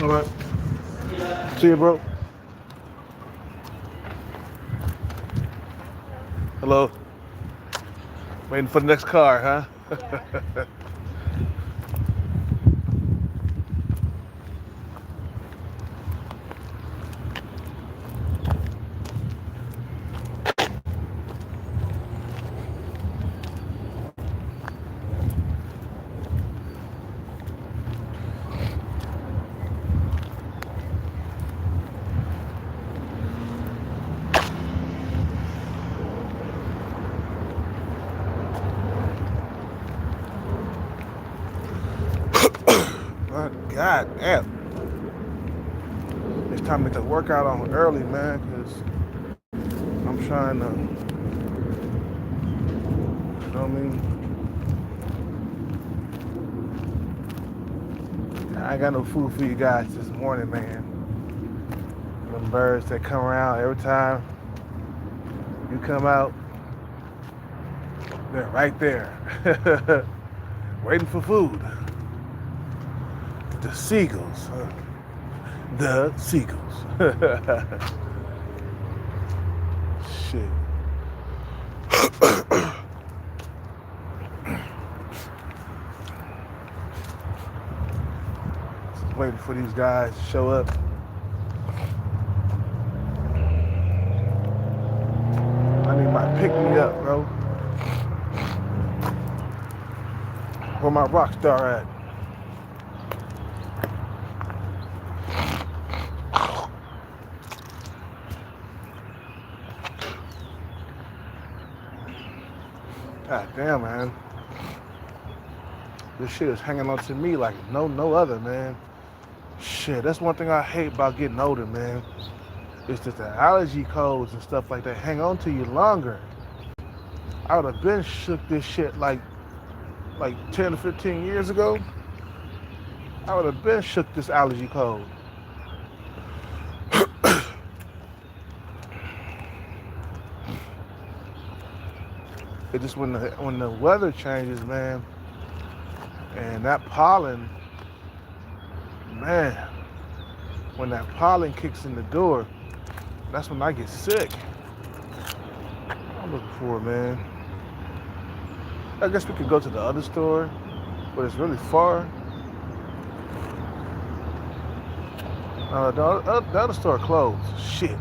All right. See you, bro. Hello. Waiting for the next car, huh? God damn. It's time to get the workout on early, man, because I'm trying to, you know what I mean? I ain't got no food for you guys this morning, man. Them birds that come around every time you come out, they're right there, waiting for food. The seagulls. The seagulls. Shit. Just waiting for these guys to show up. I need my pick me up, bro. Where my rock star at? God damn, man. This shit is hanging on to me like no other, man. Shit, that's one thing I hate about getting older, man. It's just the allergy codes and stuff like that hang on to you longer. I would have been shook this shit like 10 to 15 years ago. I would have been shook this allergy code. It just when the weather changes, man, and that pollen, man, when that pollen kicks in the door, that's when I get sick. I'm looking for it, man. I guess we could go to the other store, but it's really far. The other store closed. Shit.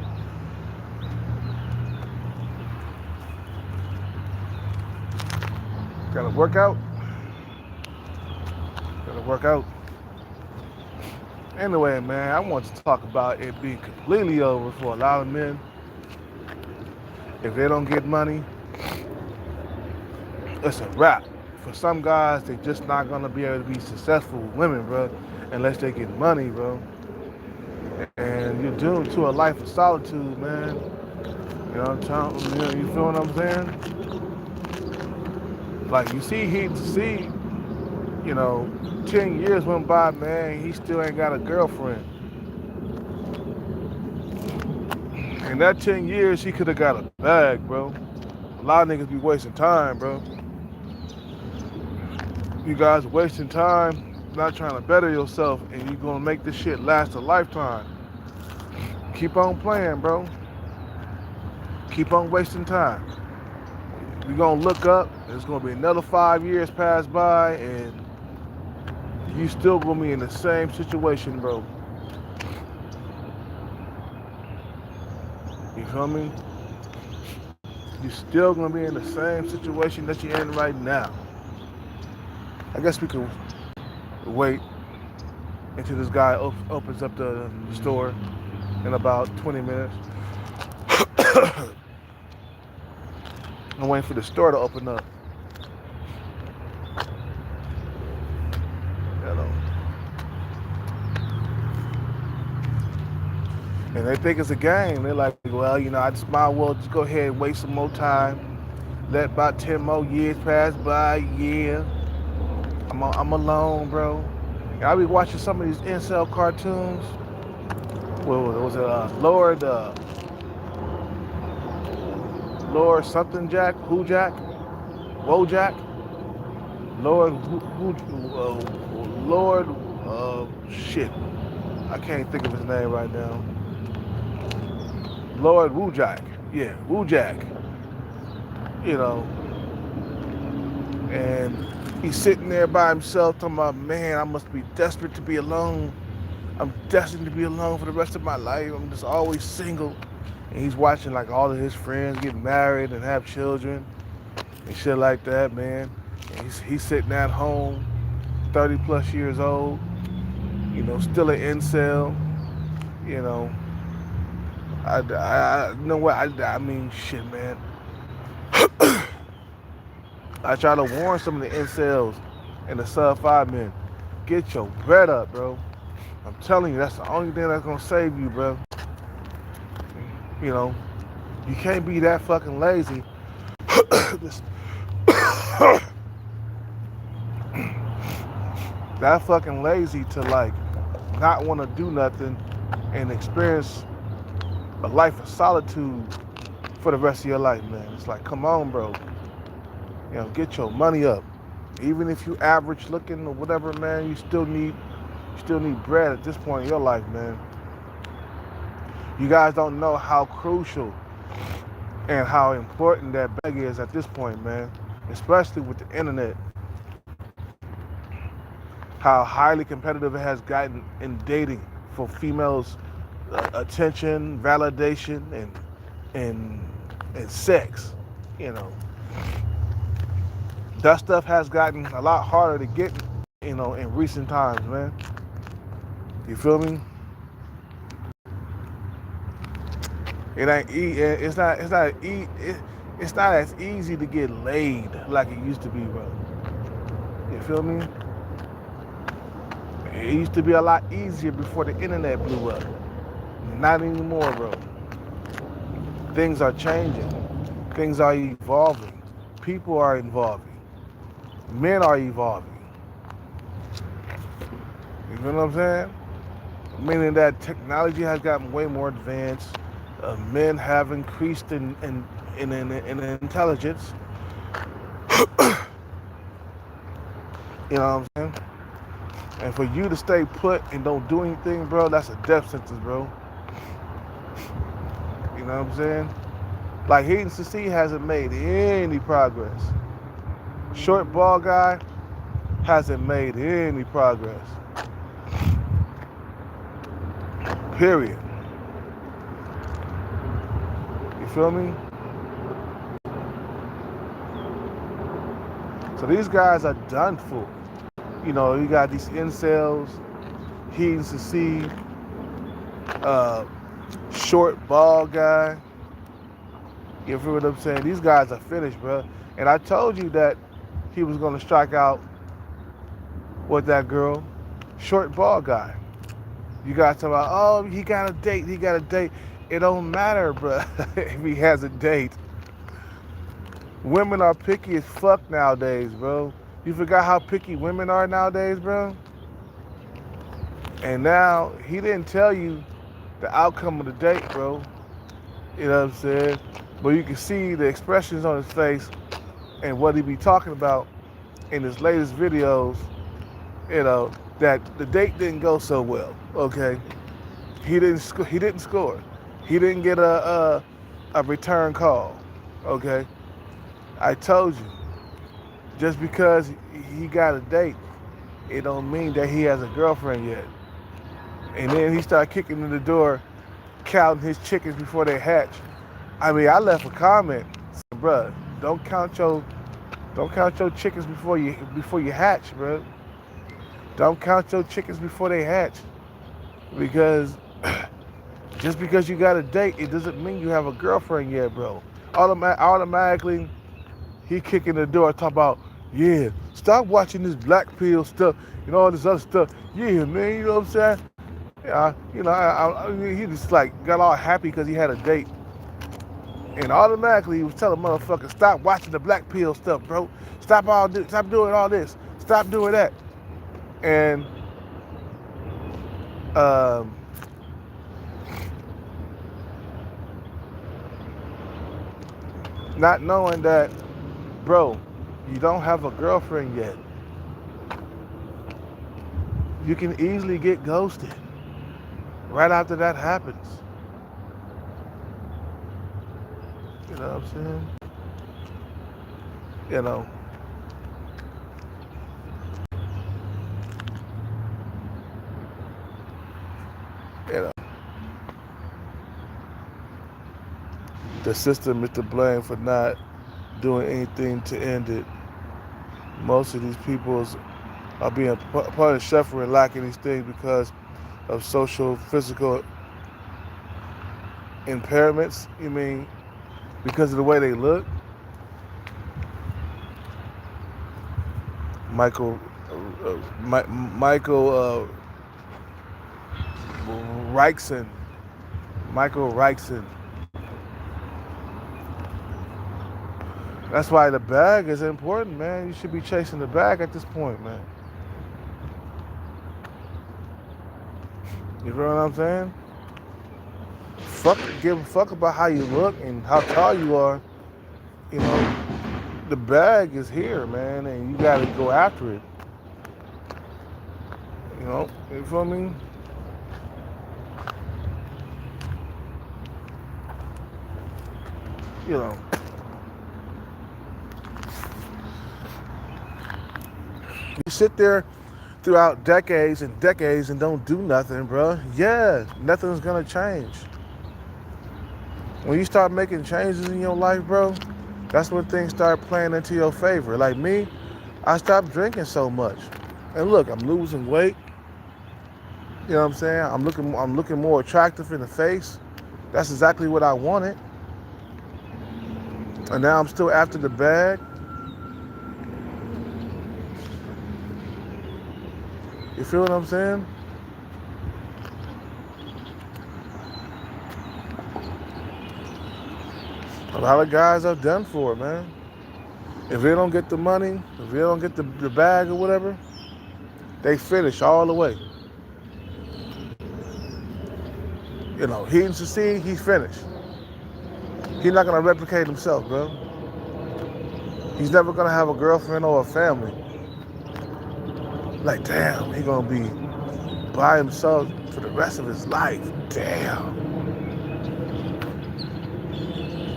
Gotta work out. Anyway, man, I want to talk about it being completely over for a lot of men. If they don't get money, it's a wrap. For some guys, they're just not gonna be able to be successful with women, bro, unless they get money, bro. And you're doomed to a life of solitude, man. You know what I'm saying? You feel what I'm saying? Like you see, 10 years went by, man, he still ain't got a girlfriend. In that 10 years, he could have got a bag, bro. A lot of niggas be wasting time, bro. You guys wasting time, not trying to better yourself, and you're gonna make this shit last a lifetime. Keep on playing, bro. Keep on wasting time. You're gonna look up, there's gonna be another 5 years pass by, and you still gonna be in the same situation, bro. You feel me? You still gonna be in the same situation that you're in right now. I guess we could wait until this guy opens up the store in about 20 minutes. I'm waiting for the store to open up. And they think it's a game. They're like, well, I just might as well just go ahead and waste some more time. Let about 10 more years pass by. Yeah, I'm alone, bro. I be watching some of these incel cartoons. What was it? Lord something Jack? Who Jack? Wojak? Lord, shit. I can't think of his name right now. Lord Wojak. Yeah, Wojak. And he's sitting there by himself talking about, man, I must be desperate to be alone. I'm destined to be alone for the rest of my life. I'm just always single. And he's watching like all of his friends get married and have children and shit like that, man. And he's sitting at home, 30 plus years old, still an incel, I you know what, I mean, shit, man. I try to warn some of the incels and the sub-5 men. get your bread up, bro. I'm telling you, that's the only thing that's gonna save you, bro. You know, you can't be that fucking lazy. That fucking lazy to like not want to do nothing and experience a life of solitude for the rest of your life, man. It's like, come on, bro. You know, get your money up. Even if you average looking or whatever, man, you still need bread at this point in your life, man. You guys don't know how crucial and how important that bag is at this point, man. Especially with the internet. How highly competitive it has gotten in dating for females' attention, validation, and sex. You know, that stuff has gotten a lot harder to get, you know, in recent times, man. You feel me? It's not as easy to get laid like it used to be, bro. You feel me? It used to be a lot easier before the internet blew up. Not anymore, bro. Things are changing. Things are evolving. People are evolving. Men are evolving. You know what I'm saying? Meaning that technology has gotten way more advanced. Men have increased in intelligence. You know what I'm saying? And for you to stay put and don't do anything, bro, that's a death sentence, bro. You know what I'm saying? Like, Hayden Sissy hasn't made any progress. Short ball guy hasn't made any progress. Period. You feel me? So these guys are done for. You know, you got these incels, Hayden Sissy, short ball guy. You feel what I'm saying? These guys are finished, bro. And I told you that he was going to strike out with that girl, short ball guy. You guys talk about, oh, he got a date. It don't matter, bro, if he has a date. Women are picky as fuck nowadays, bro. You forgot how picky women are nowadays, bro? And now, he didn't tell you the outcome of the date, bro. You know what I'm saying? But you can see the expressions on his face and what he be talking about in his latest videos, you know, that the date didn't go so well, okay? He didn't score. He didn't get a return call, okay? I told you, just because he got a date, it don't mean that he has a girlfriend yet. And then he started kicking in the door, counting his chickens before they hatch. I mean, I left a comment, saying, bruh, don't count your chickens before you hatch, bro. Don't count your chickens before they hatch, because just because you got a date, it doesn't mean you have a girlfriend yet, bro. Automatically, he kicking the door, talking about, yeah, stop watching this black pill stuff, and all this other stuff. Yeah, man, you know what I'm saying? Yeah, you know, he just like got all happy because he had a date. And automatically he was telling motherfuckers, stop watching the black pill stuff, bro. Stop doing all this. Stop doing that. And not knowing that, bro, you don't have a girlfriend yet. You can easily get ghosted right after that happens. You know what I'm saying? You know. The system is to blame for not doing anything to end it. Most of these people are being part of suffering, lacking these things because of social, physical impairments. You mean because of the way they look? Michael Michael Reichson. Michael Reichson. That's why the bag is important, man. You should be chasing the bag at this point, man. You know what I'm saying? Give a fuck about how you look and how tall you are. You know, the bag is here, man, and you got to go after it. You feel me? You know, you sit there throughout decades and decades and don't do nothing, bro. Yeah, nothing's gonna change. When you start making changes in your life, bro, that's when things start playing into your favor. Like me, I stopped drinking so much. And look, I'm losing weight. You know what I'm saying? I'm looking more attractive in the face. That's exactly what I wanted. And now I'm still after the bag. You feel what I'm saying? A lot of guys are done for, man. If they don't get the money, if they don't get the bag or whatever, they finish all the way. You know, he didn't succeed, he's finished. He's not gonna replicate himself, bro. He's never gonna have a girlfriend or a family. Like, damn, he gonna be by himself for the rest of his life. Damn.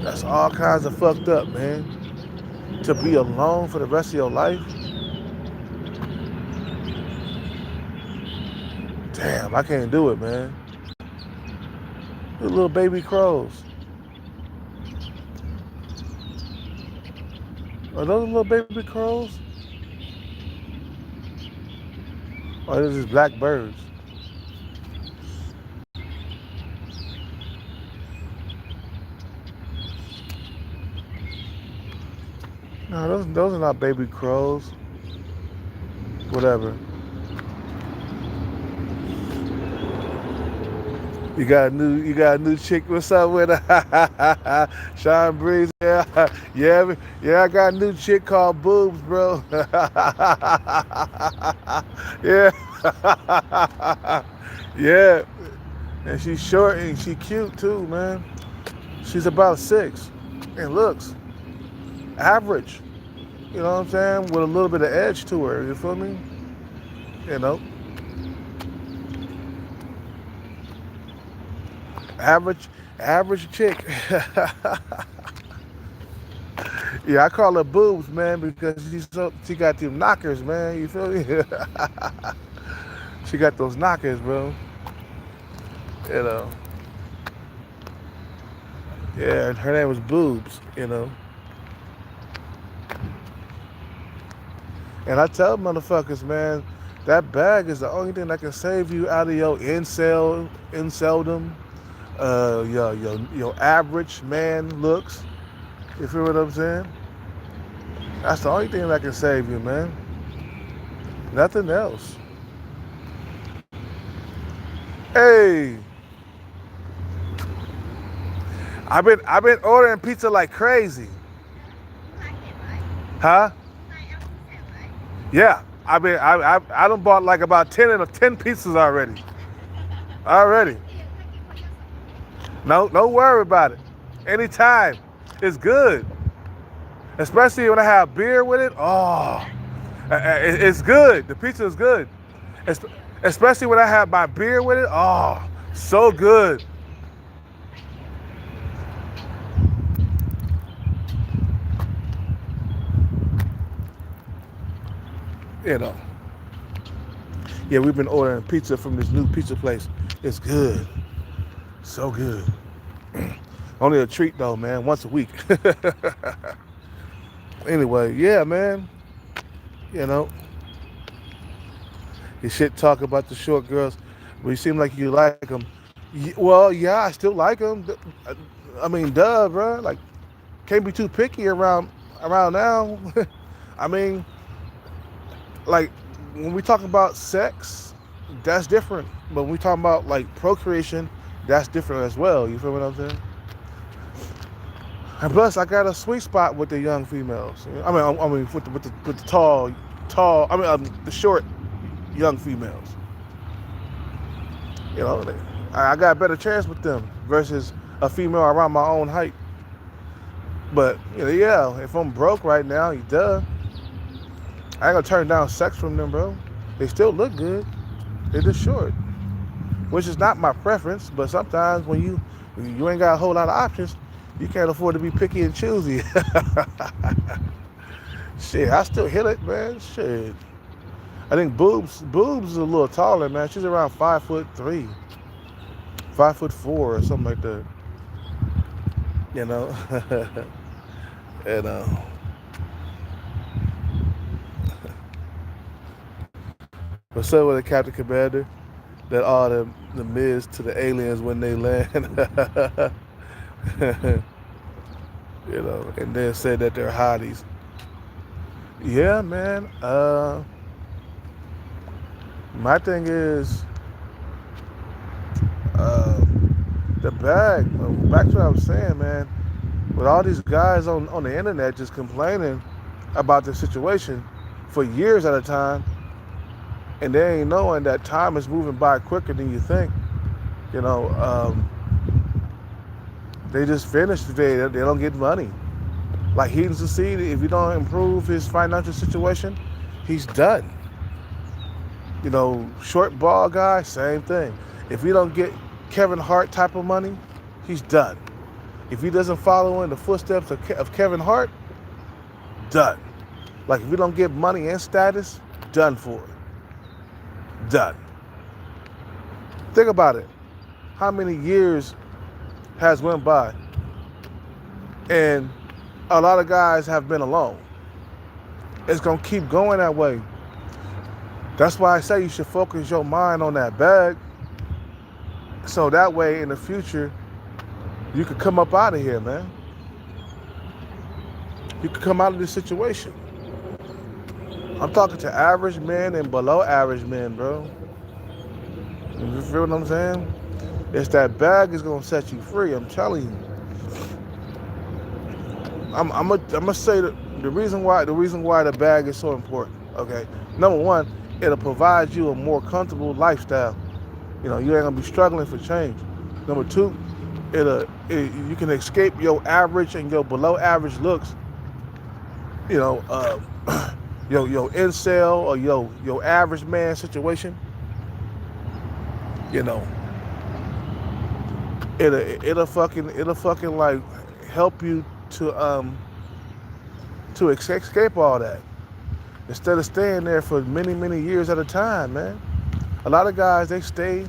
That's all kinds of fucked up, man. To be alone for the rest of your life. Damn, I can't do it, man. The little baby crows. Are those little baby crows? Or are they just black birds? No, those are not baby crows. Whatever. You got a new chick. What's up with her? Sean Breeze. Yeah. I got a new chick called Boobs, bro. Yeah, yeah. And she's short and she cute too, man. She's about 6 and looks average. You know what I'm saying? With a little bit of edge to her. You feel me? You know. Average chick. Yeah, I call her Boobs, man, because she got them knockers, man. You feel me? She got those knockers, bro. You know. Yeah, and her name was Boobs, you know. And I tell motherfuckers, man, that bag is the only thing that can save you out of your inceldom, your average man looks. You feel what I'm saying? That's the only thing that can save you, man. Nothing else. Hey, I've been ordering pizza like crazy. Huh? Yeah, I done bought like about 10 pizzas already. Already. No, don't worry about it. Anytime. It's good. Especially when I have beer with it. Oh, it's good. The pizza is good. Especially when I have my beer with it. Oh, so good. You know. Yeah, we've been ordering pizza from this new pizza place. It's good. So good. Only a treat though, man. Once a week. Anyway, yeah, man. You know. You shit talk about the short girls, but you seem like you like them. Well, yeah, I still like them. I mean, duh, bro. Like, can't be too picky around now. I mean, like when we talk about sex, that's different. But when we talk about like procreation, that's different as well. You feel what I'm saying? And plus, I got a sweet spot with the young females. I mean, with the tall. The short young females. You know, I got a better chance with them versus a female around my own height. But you know, yeah, if I'm broke right now, duh, I ain't gonna turn down sex from them, bro. They still look good. They're just short, which is not my preference. But sometimes when you ain't got a whole lot of options, you can't afford to be picky and choosy. Shit, I still hit it, man. Shit. I think Boobs is a little taller, man. She's around 5'3", 5'4", or something like that. You know, and what's up with the Captain Commander? That all the mids to the aliens when they land, you know, and then say that they're hotties. Yeah, man. My thing is the bag. Back to what I was saying, man. With all these guys on the internet just complaining about the situation for years at a time, and they ain't knowing that time is moving by quicker than you think. You know, they just finished today. They don't get money. Like Heaton Succeed, if you don't improve his financial situation, he's done. You know, short ball guy, same thing. If you don't get Kevin Hart type of money, he's done. If he doesn't follow in the footsteps of Kevin Hart, done. Like if you don't get money and status, done for it. Done. Think about it. How many years has went by? And a lot of guys have been alone. It's going to keep going that way. That's why I say you should focus your mind on that bag. So that way in the future, you could come up out of here, man. You could come out of this situation. I'm talking to average men and below average men, bro. You feel what I'm saying? It's that bag is gonna set you free. I'm telling you. I'm gonna say the reason why the bag is so important. Okay, number one, it'll provide you a more comfortable lifestyle. You know, you ain't gonna be struggling for change. Number two, you can escape your average and your below average looks. You know, your incel or your average man situation. You know, it'll fucking like help you to escape all that instead of staying there for many years at a time, man. A lot of guys, they stay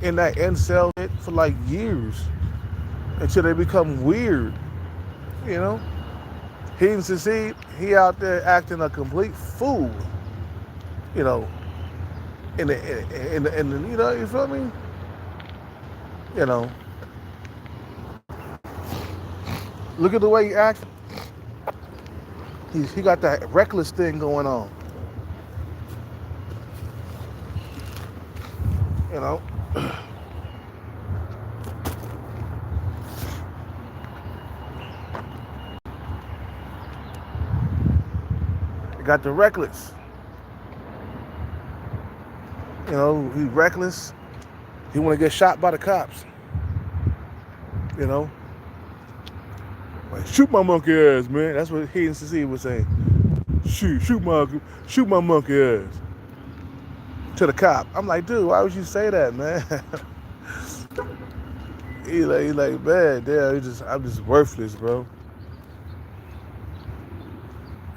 in that incel shit for like years until they become weird. You know, Heaton Succeed, he out there acting a complete fool. You know, in the you know, you feel me? You know, look at the way he acts. He got that reckless thing going on. You know. He got the reckless. You know, he's reckless. He want to get shot by the cops. You know. Like, shoot my monkey ass, man. That's what Heaton Succeed was saying. Shoot my monkey ass. To the cop. I'm like, dude, why would you say that, man? he like, man, damn, I'm just worthless, bro.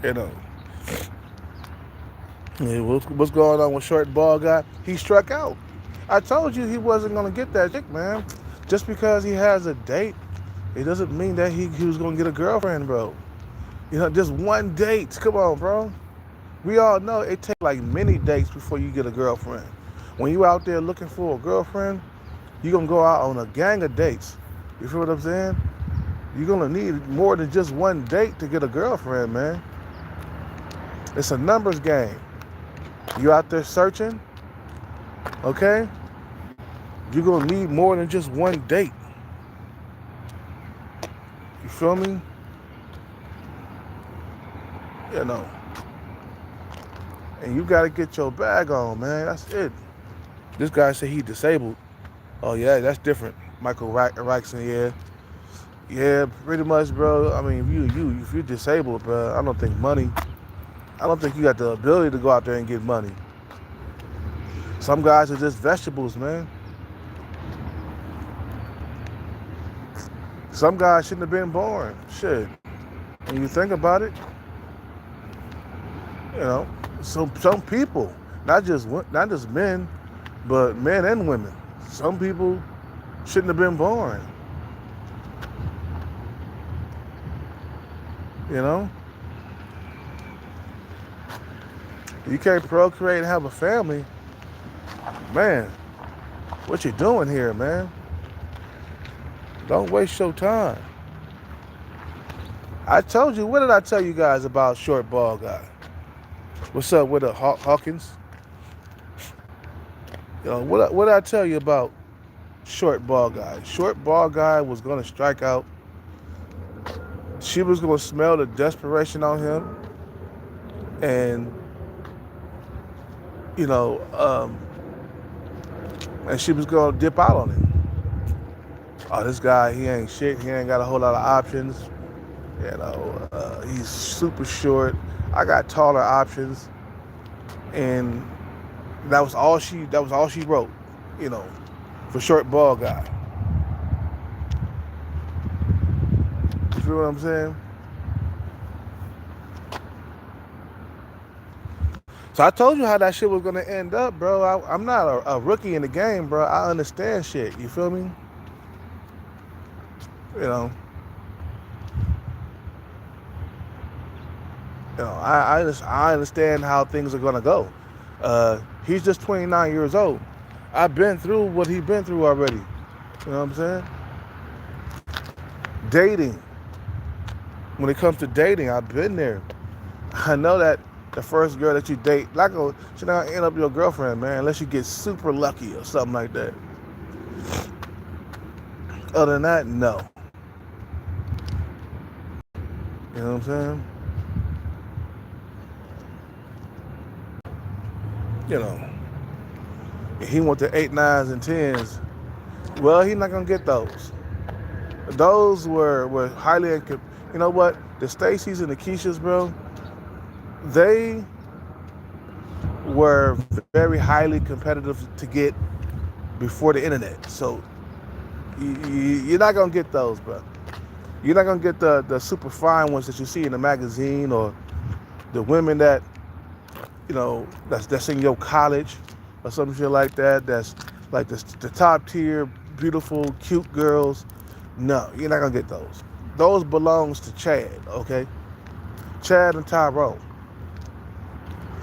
You know. Yeah, what's going on with short ball guy? He struck out. I told you he wasn't gonna get that chick, man. Just because he has a date, it doesn't mean that he was gonna get a girlfriend, bro. You know, just one date. Come on, bro. We all know it takes like many dates before you get a girlfriend. When you out there looking for a girlfriend, you're gonna go out on a gang of dates. You feel what I'm saying? You're gonna need more than just one date to get a girlfriend, man. It's a numbers game. You out there searching, okay? You're gonna need more than just one date. You feel me? You know. And you gotta get your bag on, man. That's it. This guy said he disabled. Oh yeah, that's different. Michael Reichson, yeah. Yeah, pretty much, bro. I mean, if you're disabled, bro, I don't think you got the ability to go out there and get money. Some guys are just vegetables, man. Some guys shouldn't have been born. Shit. When you think about it, you know, some people, not just men, but men and women. Some people shouldn't have been born. You know? You can't procreate and have a family. Man, what you doing here, man? Don't waste your time. I told you, what did I tell you guys about short ball guy? What's up with the Hawkins? You know, what did I tell you about short ball guy? Short ball guy was gonna strike out. She was gonna smell the desperation on him, and you know, and she was gonna dip out on him. Oh, this guy, he ain't shit. He ain't got a whole lot of options. You know, he's super short. I got taller options, and that was all she wrote. You know, for short ball guy. You feel what I'm saying? So I told you how that shit was gonna end up, bro. I'm not a rookie in the game, bro. I understand shit. You feel me? You know. I understand how things are gonna go. He's just 29 years old. I've been through what he's been through already. You know what I'm saying? Dating. When it comes to dating, I've been there. I know that the first girl that you date, she's not gonna end up your girlfriend, man, unless you get super lucky or something like that. Other than that, no. You know what I'm saying? You know, if he went to 8, 9s, and 10s, well, he's not gonna get those. Those were highly, you know what? The Stacys and the Keishas, bro, they were very highly competitive to get before the internet. So you're not gonna get those, bro. You're not gonna get the super fine ones that you see in the magazine, or the women that, you know, that's in your college or some shit like that. That's like the top tier, beautiful, cute girls. No, you're not gonna get those. Those belongs to Chad, okay? Chad and Tyrone.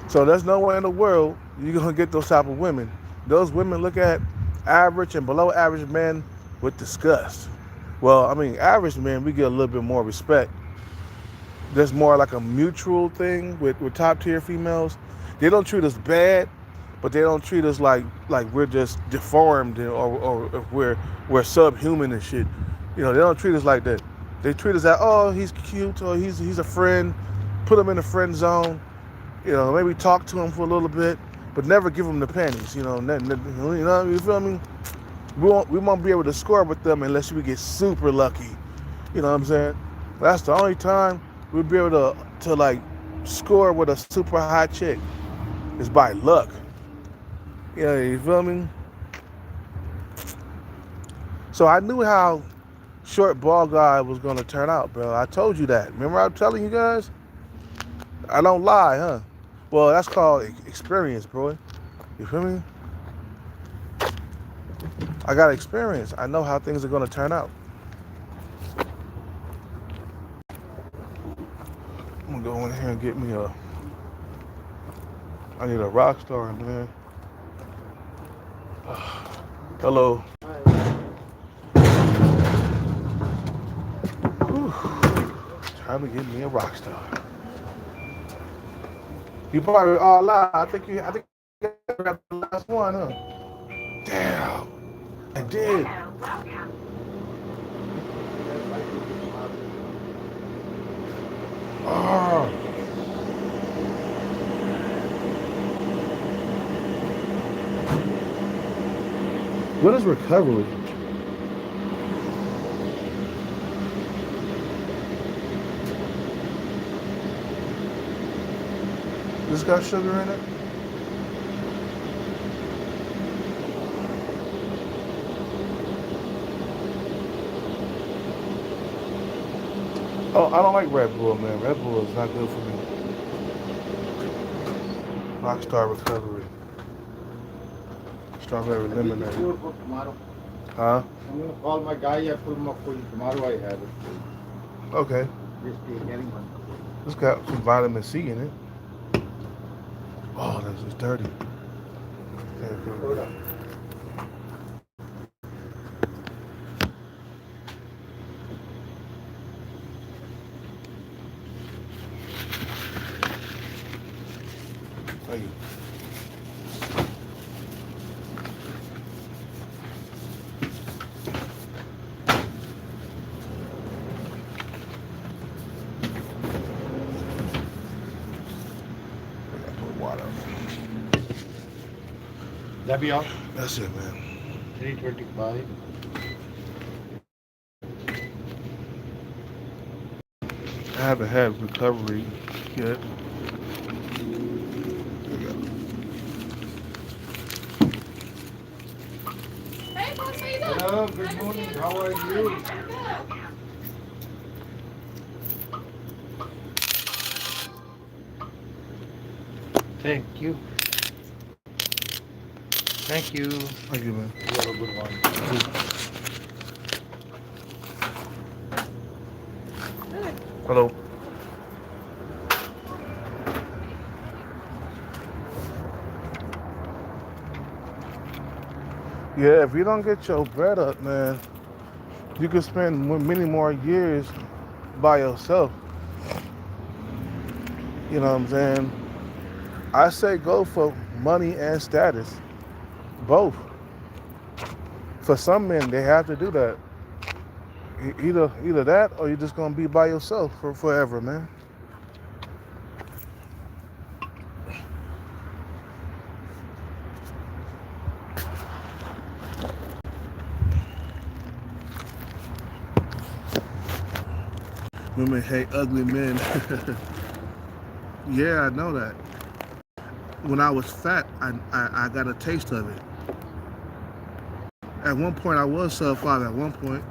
So there's nowhere in the world you're gonna get those type of women. Those women look at average and below average men with disgust. Well, I mean, average men, we get a little bit more respect. There's more like a mutual thing with top tier females. They don't treat us bad, but they don't treat us like we're just deformed, or we're subhuman and shit. You know, they don't treat us like that. They treat us like, oh, he's cute, or he's a friend. Put him in the friend zone. You know, maybe talk to him for a little bit, but never give him the panties. You know, you feel me? We won't be able to score with them unless we get super lucky. You know what I'm saying? That's the only time we'll be able to like score with a super hot chick. Is by luck. Yeah, you feel me? So I knew how short ball guy was gonna turn out, bro. I told you that. Remember I was telling you guys? I don't lie, huh? Well, that's called experience, bro. You feel me? I got experience. I know how things are gonna turn out. I'm gonna go in here and get me I need a rock star, man. Hello. Whew. Time to get me a rock star. You probably all out. I think you got the last one, huh? Damn. I did. Oh. What is recovery? This got sugar in it? Oh, I don't like Red Bull, man. Red Bull is not good for me. Rockstar Recovery. Strawberry I did the lemonade. cure for tomorrow. Huh? I'm gonna call my guy. I put him up for you tomorrow. I have it. Okay. This day, getting one. It's got some vitamin C in it. Oh, that's just dirty. Hold up. Thank you. I gotta put water. That be all? That's it, man. 325. I haven't had recovery yet. There you go. Hey, boss, how you doing? Hello, good morning. How are you? Thank you. Thank you. Thank you, man. You have a good one. Hello. Yeah, if you don't get your bread up, man, you can spend many more years by yourself. You know what I'm saying? I say go for money and status, both. For some men, they have to do that. Either that, or you're just gonna be by yourself for forever, man. Women hate ugly men. Yeah, I know that. When I was fat, I got a taste of it. At one point, I was sub five. At one point,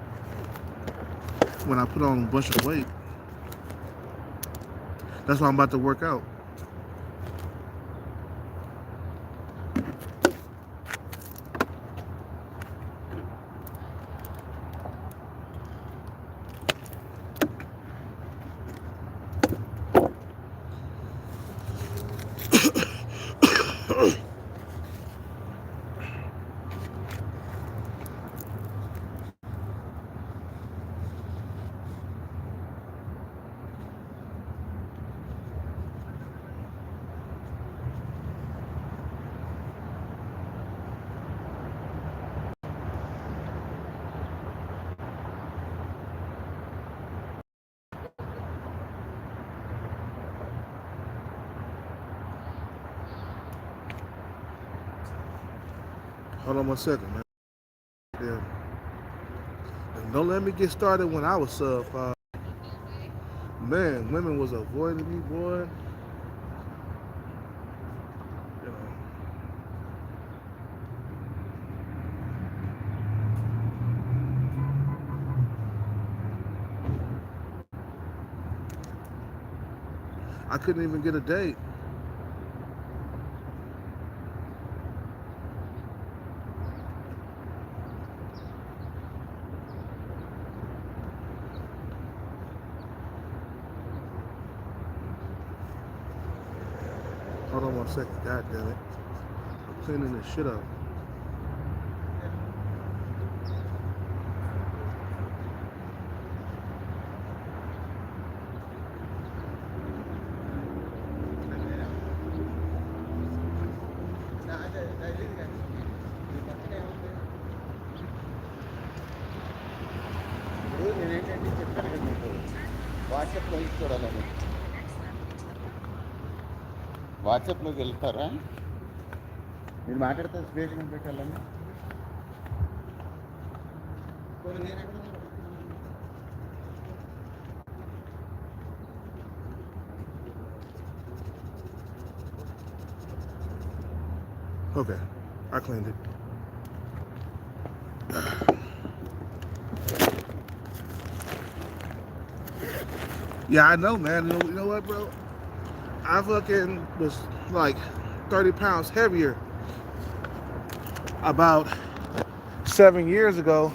when I put on a bunch of weight, that's why I'm about to work out. Hold on one second, man. Yeah. And don't let me get started when I was sub five. Man, women was avoiding me, boy. You know, I couldn't even get a date. Hold on one second. God damn it. I'm cleaning this shit up. ఇప్పుడు నేనేంటంటే చెప్పాను కదా మీకు వాట్సాప్లో చూడాలని వాట్సాప్లోకి వెళ్తారా మీరు మాట్లాడితే స్పేస్ పెట్టాలని Okay, I cleaned it. Yeah, I know, man. You know what, bro? I fucking was like 30 pounds heavier about 7 years ago.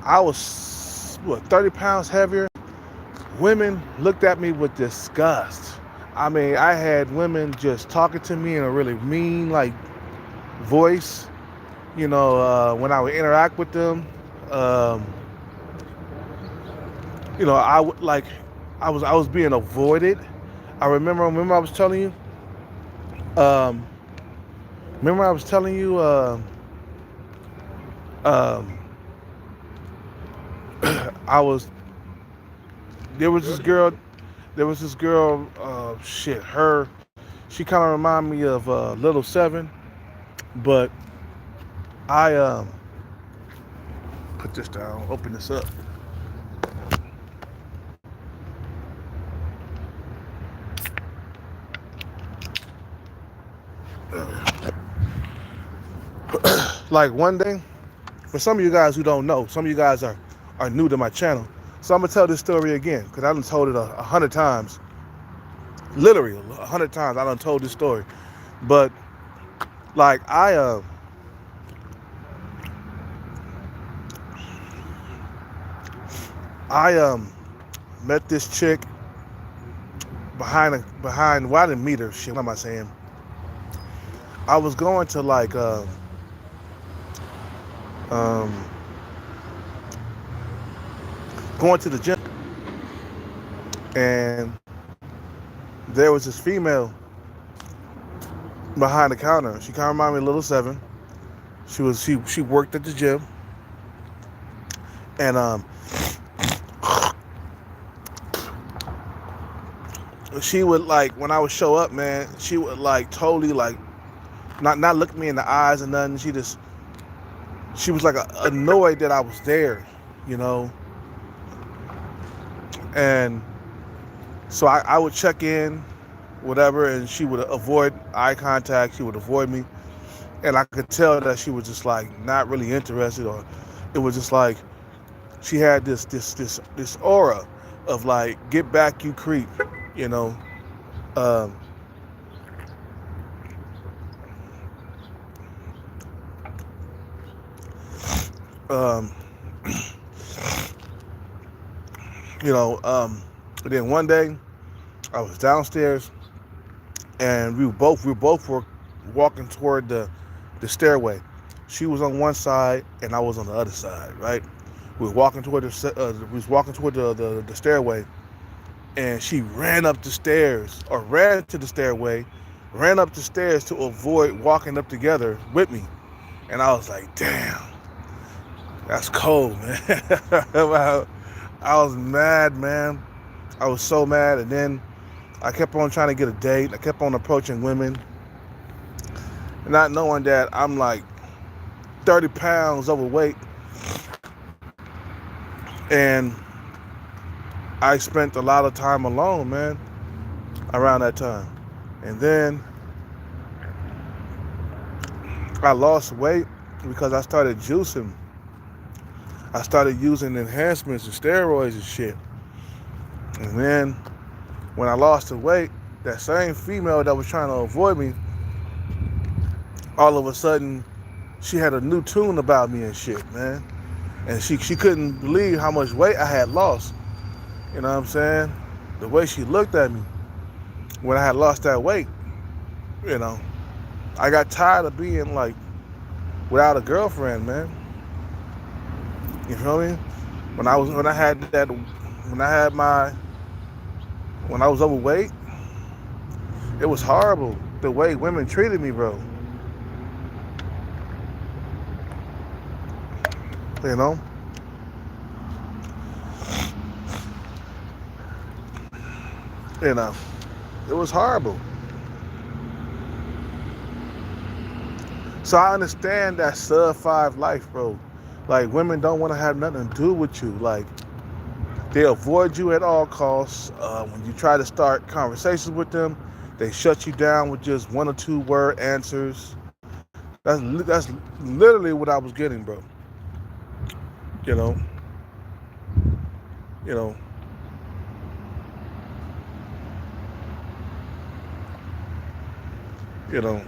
I was, 30 pounds heavier. Women looked at me with disgust. I mean, I had women just talking to me in a really mean, like, voice. When I would interact with them, um, I would like, I was being avoided. Remember I was telling you, um, remember I was telling you, um, I was, there was this girl, she kind of reminded me of Little Seven, but I, put this down, open this up. Like one day, for some of you guys who don't know, some of you guys are new to my channel. So I'm gonna tell this story again, because I done told it 100 times. Literally 100 times I done told this story. But like I met this chick behind well, I didn't meet her, shit, what am I saying? I was going to like going to the gym, and there was this female behind the counter. She kind of reminded me of Little Seven. She worked at the gym, and she would, like, when I would show up, man, she would like totally like not look me in the eyes or nothing. She was like annoyed that I was there, you know. And so I would check in, whatever, and she would avoid eye contact. She would avoid me, and I could tell that she was just like not really interested, or it was just like she had this aura of like, get back, you creep, you know. Um, um, then one day I was downstairs, and we both were walking toward the stairway. She was on one side and I was on the other side, right? We was walking toward the stairway, and she ran up the stairs, or ran to the stairway, ran up the stairs to avoid walking up together with me. And I was like, damn, that's cold, man. I was mad, man. I was so mad. And then I kept on trying to get a date. I kept on approaching women, not knowing that I'm like 30 pounds overweight. And I spent a lot of time alone, man, around that time. And then I lost weight because I started juicing. I started using enhancements and steroids and shit. And then when I lost the weight, that same female that was trying to avoid me, all of a sudden, she had a new tune about me and shit, man. And she couldn't believe how much weight I had lost. You know what I'm saying? The way she looked at me when I had lost that weight, you know. I got tired of being like without a girlfriend, man. You feel me? When I was overweight, it was horrible the way women treated me, bro. You know, you know, it was horrible. So I understand that sub five life, bro. Like women don't want to have nothing to do with you. Like they avoid you at all costs. When you try to start conversations with them, they shut you down with just one or two word answers. That's literally what I was getting, bro. You know, you know, you know.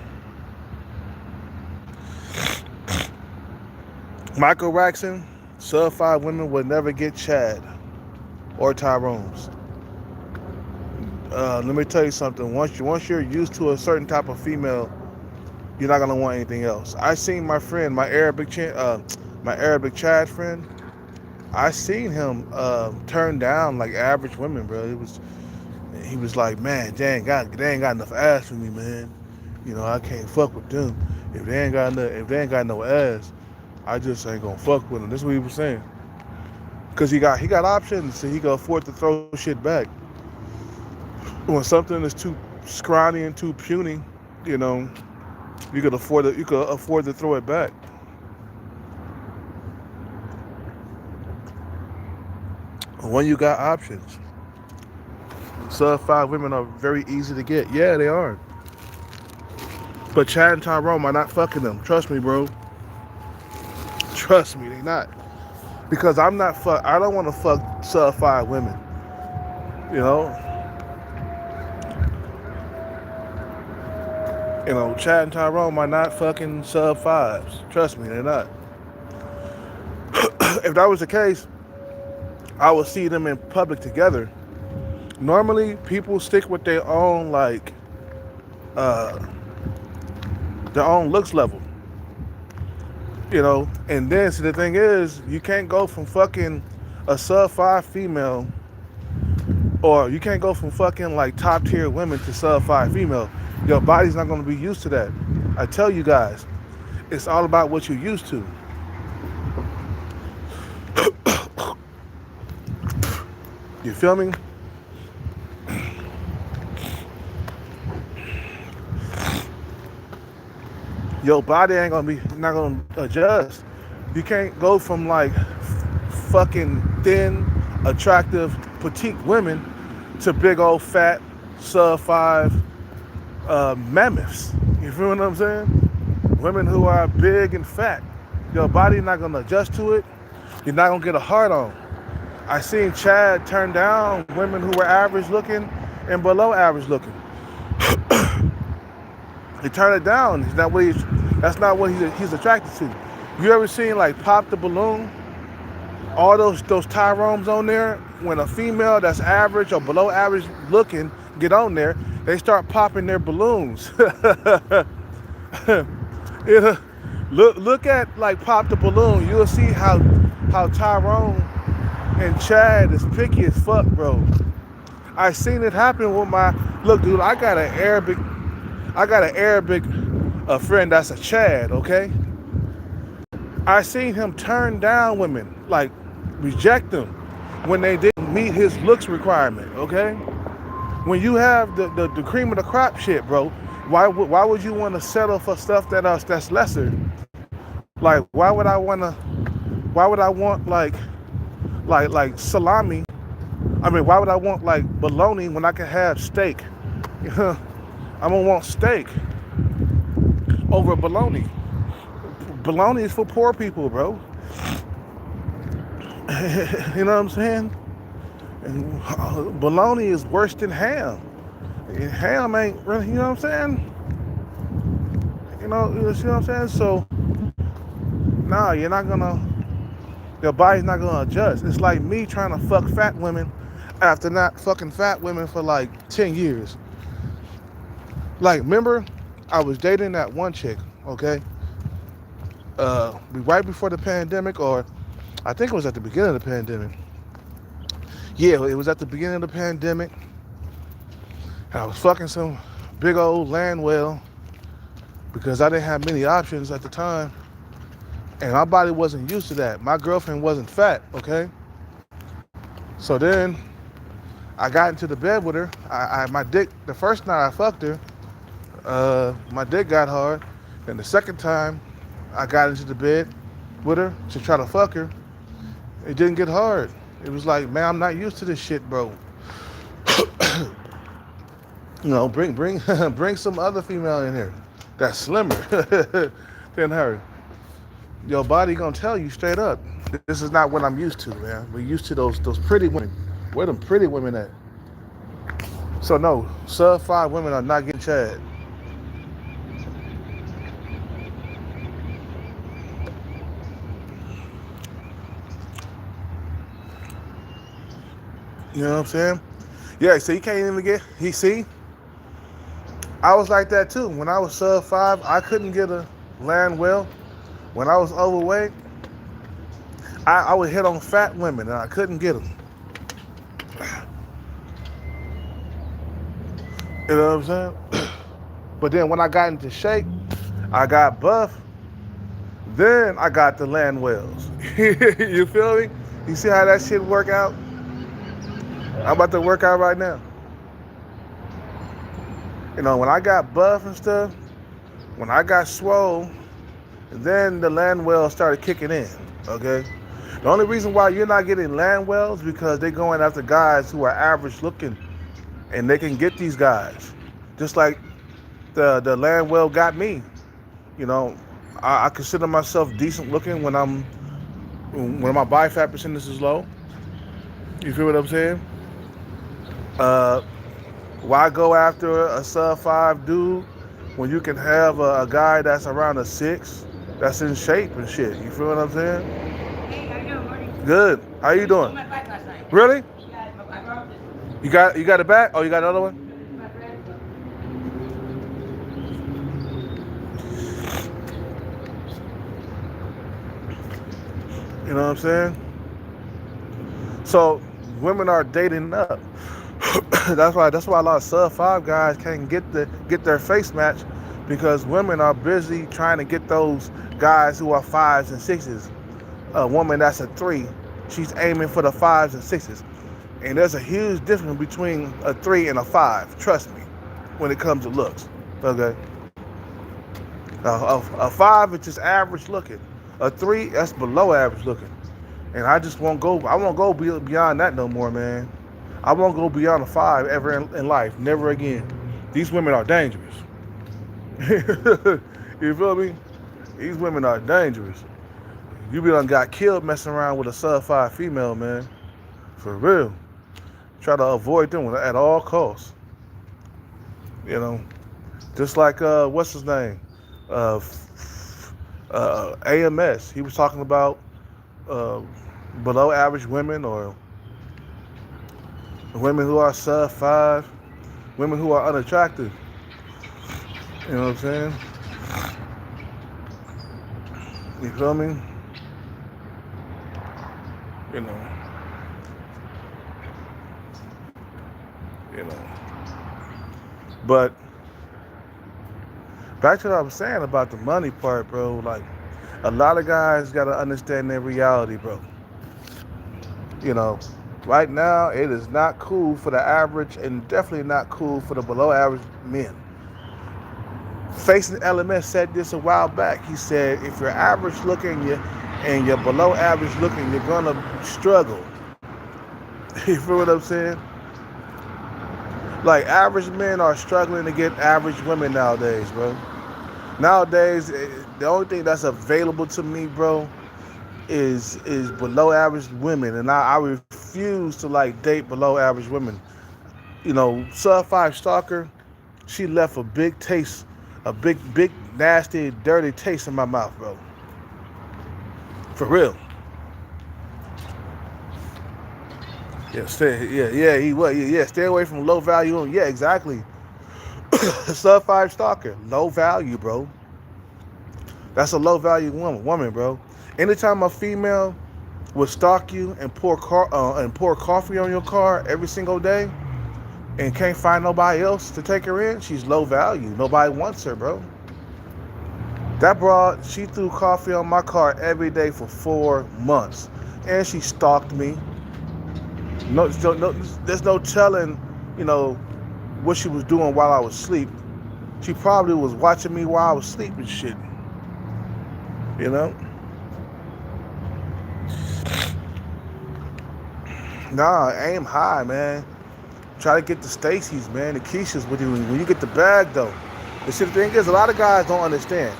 Michael Raxon, sub five women would never get Chad or Tyrone's. Let me tell you something. Once you're used to a certain type of female, you're not gonna want anything else. I seen my friend, my Arabic Chad friend. I seen him turn down like average women, bro. He was like, man, they ain't got enough ass for me, man. You know, I can't fuck with them. If they ain't got no ass, I just ain't gonna fuck with them. This is what he was saying. Cause he got options, so he can afford to throw shit back. When something is too scrawny and too puny, you know, you could afford to throw it back. When you got options. Sub five women are very easy to get. Yeah, they are. But Chad and Tyrone are not fucking them. Trust me, bro. Trust me, they not. Because I don't want to fuck sub five women. You know? You know, Chad and Tyrone are not fucking sub fives. Trust me, they're not. If that was the case, I would see them in public together. Normally, people stick with uh, their own looks level. You know, and then see the thing is, you can't go from fucking a sub five female, or you can't go from fucking like top tier women to sub five female. Your body's not gonna be used to that. I tell you guys, it's all about what you're used to. You feel me? Your body ain't gonna be not gonna adjust. You can't go from like fucking thin, attractive, petite women to big old fat sub five mammoths. You feel what I'm saying? Women who are big and fat. Your body not gonna adjust to it. You're not gonna get a hard on. I seen Chad turn down women who were average looking and below average looking. He turned it down. That's not what he's attracted to. You ever seen like Pop the Balloon? All those Tyrones on there, when a female that's average or below average looking get on there, they start popping their balloons. Look at like Pop the Balloon. You'll see how Tyrone and Chad is picky as fuck, bro. I seen it happen with look, dude. I got an Arabic friend that's a Chad. Okay, I seen him turn down women, like reject them when they didn't meet his looks requirement. Okay, when you have the cream of the crop shit, bro, why would you want to settle for stuff that's lesser? Like why would I want like salami? I mean, why would I want like bologna when I can have steak? I'm gonna want steak over bologna. Bologna is for poor people, bro. You know what I'm saying? And bologna is worse than ham. Ham ain't really, you know what I'm saying? You see what I'm saying? So, nah, your body's not gonna adjust. It's like me trying to fuck fat women after not fucking fat women for like 10 years. Like, remember, I was dating that one chick, okay? Right before the pandemic, or I think it was at the beginning of the pandemic. Yeah, it was at the beginning of the pandemic. And I was fucking some big old land whale because I didn't have many options at the time. And my body wasn't used to that. My girlfriend wasn't fat, okay? So then I got into the bed with her. My dick, the first night I fucked her, my dick got hard. And the second time I got into the bed with her to try to fuck her, it didn't get hard. It was like, man, I'm not used to this shit, bro. You know, bring bring some other female in here that's slimmer than her. Your body gonna tell you straight up. This is not what I'm used to, man. We're used to those pretty women. Where them pretty women at? So no, sub 5 women are not getting Chad. You know what I'm saying? Yeah, so you can't even get, he see? I was like that too. When I was sub 5, I couldn't get a land well. When I was overweight, I would hit on fat women and I couldn't get them. You know what I'm saying? But then when I got into shape, I got buff, then I got the land wells. You feel me? You see how that shit work out? I'm about to work out right now. You know, when I got buff and stuff, when I got swole, then the land wells started kicking in, okay? The only reason why you're not getting land wells is because they're going after guys who are average looking, and they can get these guys. Just like the land well got me. You know, I consider myself decent looking when my body fat percentage is low. You feel what I'm saying? Why go after a sub 5 dude when you can have a guy that's around a 6 that's in shape and shit? You feel what I'm saying? Hey, how you doing, Marty? Good. How you doing? My bike last night. Really? Yeah, I brought this. You got it back? Oh, you got another one? My friend. You know what I'm saying? So women are dating up. That's why a lot of sub 5 guys can't get their face match, because women are busy trying to get those guys who are 5s and 6s. A woman that's a 3, she's aiming for the 5s and 6s. And there's a huge difference between a 3 and a 5, trust me, when it comes to looks. Okay? A 5 is just average looking. A 3, that's below average looking. And I won't go beyond that no more, man. I won't go beyond a 5 ever in life. Never again. These women are dangerous. You feel me? These women are dangerous. You be done got killed messing around with a sub 5 female, man. For real. Try to avoid them at all costs. You know? Just like, what's his name? AMS. He was talking about below average women, or women who are sub 5, women who are unattractive. You know what I'm saying? You feel me? You know. But back to what I was saying about the money part, bro. Like, a lot of guys gotta understand their reality, bro. You know, right now it is not cool for the average, and definitely not cool for the below average men. Facing LMS said this a while back. He said, if you're average looking and you're below average looking, you're gonna struggle. You feel what I'm saying? Like, average men are struggling to get average women nowadays, bro. Nowadays, the only thing that's available to me, bro, is below average women, and I refuse to like date below average women. You know, sub 5 stalker, she left a big taste, a big nasty dirty taste in my mouth, bro. For real. Stay away from low value. Yeah, exactly. Sub 5 stalker, low value, bro. That's a low value woman, bro. Anytime a female will stalk you and pour coffee on your car every single day and can't find nobody else to take her in, she's low value. Nobody wants her, bro. That broad, she threw coffee on my car every day for 4 months, and she stalked me. No, there's no telling, you know, what she was doing while I was asleep. She probably was watching me while I was asleep and shit. You know? Nah, aim high, man. Try to get the Stacy's, man, the Keishas with you when you get the bag though. The shit, the thing is, a lot of guys don't understand.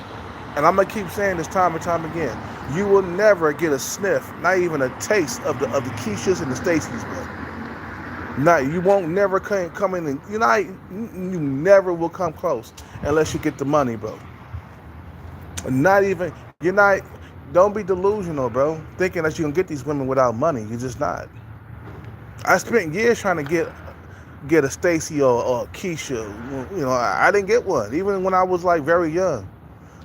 And I'm gonna keep saying this time and time again. You will never get a sniff, not even a taste of the Keishas and the Stacy's, bro. Not, you won't never come in and you never will come close unless you get the money, bro. Not even you're not. Don't be delusional, bro. Thinking that you can get these women without money. You're just not. I spent years trying to get a Stacy or a Keisha. You know, I didn't get one. Even when I was like very young.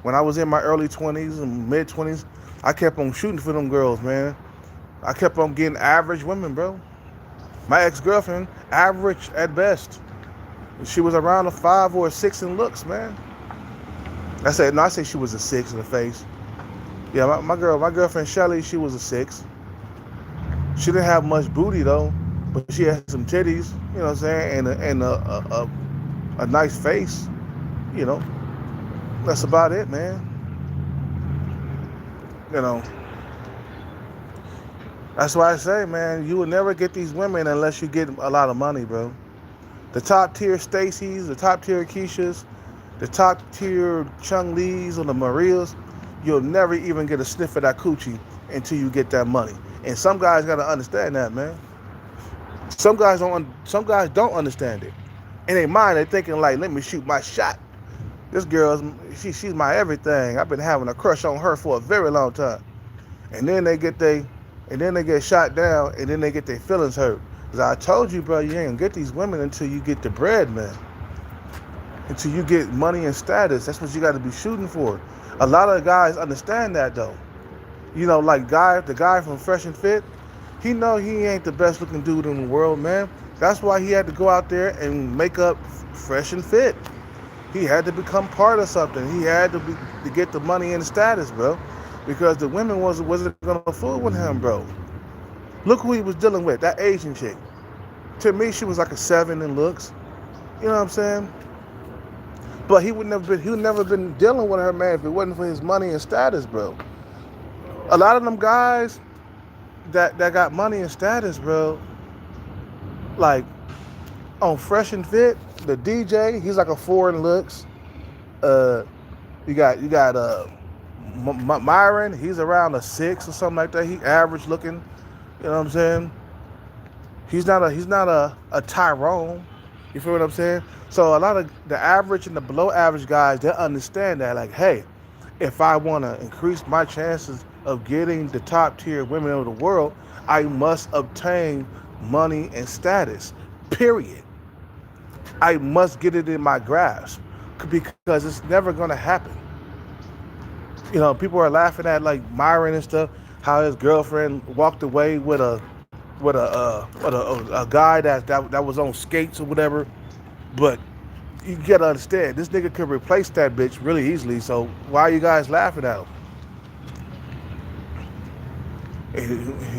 When I was in my early 20s and mid 20s, I kept on shooting for them girls, man. I kept on getting average women, bro. My ex-girlfriend, average at best. She was around a 5 or a 6 in looks, man. I say she was a 6 in the face. Yeah, my girlfriend Shelly, she was a 6. She didn't have much booty though, but she had some titties, you know what I'm saying, and a nice face, you know. That's about it, man. You know. That's why I say, man, you will never get these women unless you get a lot of money, bro. The top tier Stacy's, the top tier Keishas, the top tier Chung Lee's or the Marias, you'll never even get a sniff of that coochie until you get that money. And some guys gotta understand that, man. Some guys don't understand it. In their mind, they're thinking like, let me shoot my shot. This girl's she's my everything. I've been having a crush on her for a very long time. And then they get shot down, and then they get their feelings hurt. Cause I told you, bro, you ain't gonna get these women until you get the bread, man. Until you get money and status. That's what you gotta be shooting for. A lot of guys understand that though. You know, like the guy from Fresh and Fit, he know he ain't the best looking dude in the world, man. That's why he had to go out there and make up Fresh and Fit. He had to become part of something. He had to get the money and the status, bro. Because the women wasn't gonna fool with him, bro. Look who he was dealing with, that Asian chick. To me, she was like a 7 in looks. You know what I'm saying? But he would never been dealing with her, man, if it wasn't for his money and status, bro. A lot of them guys that got money and status, bro, like on Fresh and Fit, the DJ, he's like a 4 in looks. You got Myron, he's around a 6 or something like that. He average looking, you know what I'm saying? He's not a Tyrone. You feel what I'm saying? So a lot of the average and the below average guys, they understand that, like, hey, if I want to increase my chances of getting the top tier women of the world, I must obtain money and status, period. I must get it in my grasp because it's never going to happen. You know, people are laughing at like Myron and stuff, how his girlfriend walked away with a guy that was on skates or whatever. But you gotta understand, this nigga could replace that bitch really easily. So why are you guys laughing at him?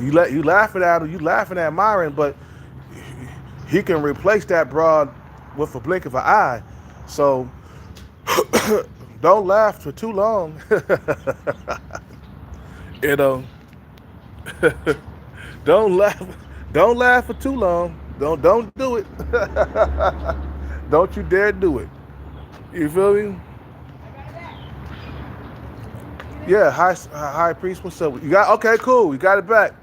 You laughing at him, you laughing at Myron, but he can replace that broad with a blink of an eye. So don't laugh for too long. You know. Don't laugh for too long. Don't do it. Don't you dare do it. You feel me? Yeah, high priest, what's up? You got okay, cool. You got it back.